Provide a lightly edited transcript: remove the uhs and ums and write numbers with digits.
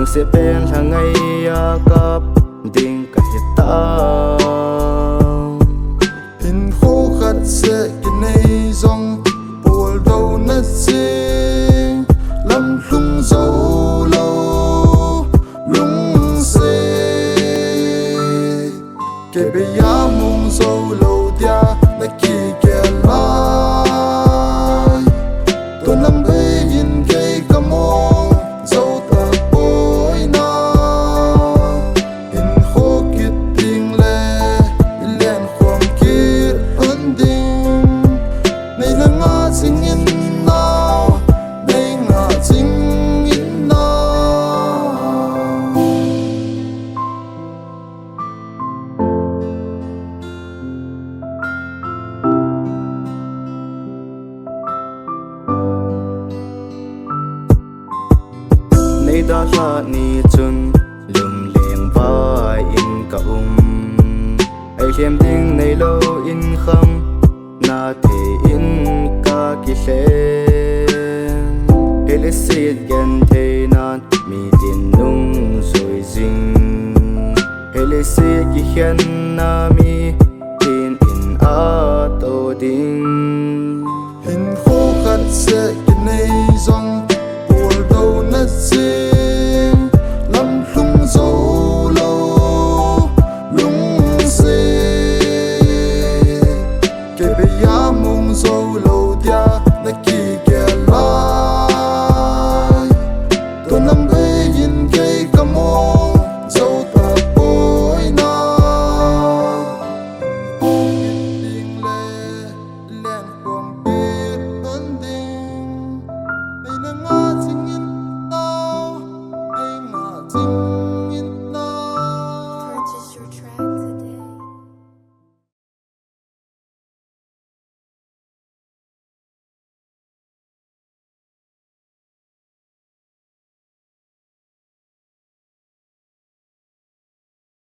thường sẽ bên hàng ngày gặp đình cả hiện ta in khô khát sẽ cái này dòng buồn đầu nát xinh lắm lung dấu lâu lung xê cái bây giờ mong dấu lâu dia đã kỳ kẻ lại tôi nằm đây nhìn cây cam mong dấu ta bối na in khô kiệt tình lệ in lên khoang kiệt ấn định này là ngã sinh in nào đây ngã sinh in nào nay đã là ni chun lum leng vai in ka ai hiểm ding nay lo in kham na the in ka ki hlen hele sit gen the na mi tin nung zoi jing hele se ki hian na mi tin in a to ding in khô khát sẽ cái này dòng buồn đầu nát xinh lắm lung dấu lâu lung xê cái bây giờ mong dấu lâu dia đã kỳ kẻ lại tôi nằm đây nhìn cây cam mong dấu ta bối na tình lệ lên khoang biết ấn định đây là ngã sinh in tao đây ngã sinh